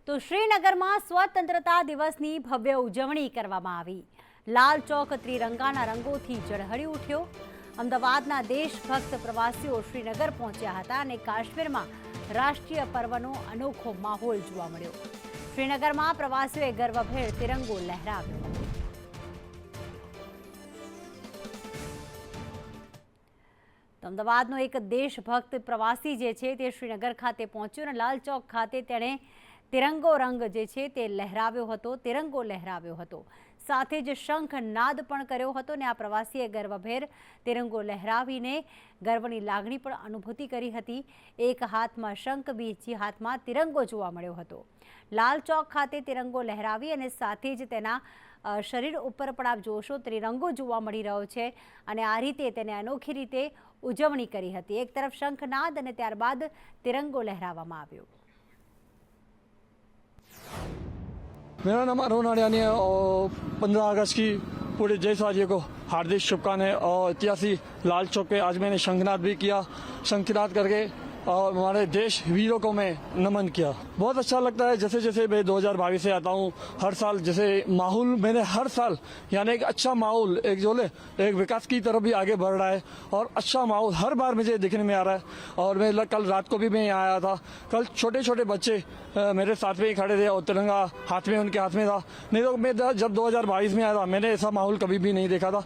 તો શ્રીનગરમાં સ્વતંત્રતા દિવસની ભવ્ય ઉજવણી કરવામાં આવી। લાલ ચોક ત્રિરંગાના રંગોથી ઝળહળી ઉઠ્યો। અમદાવાદના દેશભક્ત પ્રવાસીઓ શ્રીનગર પહોંચ્યા હતા અને કાશ્મીરમાં રાષ્ટ્રીય પર્વનો અનોખો માહોલ જોવા મળ્યો। શ્રીનગરમાં પ્રવાસીઓએ ગર્વભેર તિરંગો લહેરાવ્યો। અમદાવાદનો એક દેશભક્ત પ્રવાસી જે છે તે શ્રીનગર ખાતે પહોંચ્યો અને લાલ ચોક ખાતે તેણે તિરંગો રંગ જે છે તે લહેરાવ્યો હતો, તિરંગો લહેરાવ્યો હતો, સાથે જ શંખનાદ પણ કર્યો હતો અને આ પ્રવાસીએ ગર્વભેર તિરંગો લહેરાવીને ગર્વની લાગણી પણ અનુભૂતિ કરી હતી। એક હાથમાં શંખ, બીજી હાથમાં તિરંગો જોવા મળ્યો હતો। લાલ ચોક ખાતે તિરંગો લહેરાવી અને સાથે જ તેના શરીર ઉપર પણ આપ જોશો ત્રિરંગો જોવા મળી રહ્યો છે અને આ રીતે તેને અનોખી રીતે ઉજવણી કરી હતી। એક તરફ શંખનાદ અને ત્યારબાદ તિરંગો લહેરાવવામાં આવ્યો। मेरा नाम अरुण अड़ियानी है और 15 अगस्त की पूरे देशवासियों को हार्दिक शुभकामनाएं। और ऐतिहासिक लाल चौक पे आज मैंने शंखनाद भी किया। शंखनाद करके और हमारे देश वीरों को मैं नमन किया। बहुत अच्छा लगता है। जैसे जैसे मैं 2022 से आता हूँ, हर साल जैसे माहौल मैंने हर साल यानी एक अच्छा माहौल एक जो है एक विकास की तरफ भी आगे बढ़ रहा है और अच्छा माहौल हर बार मुझे देखने में आ रहा है। और मैं कल रात को भी मैं यहाँ आया था। कल छोटे छोटे बच्चे मेरे साथ में ही खड़े थे और तिरंगा हाथ में उनके हाथ में था। नहीं तो मैं जब 2022 में आया था मैंने ऐसा माहौल कभी भी नहीं देखा था।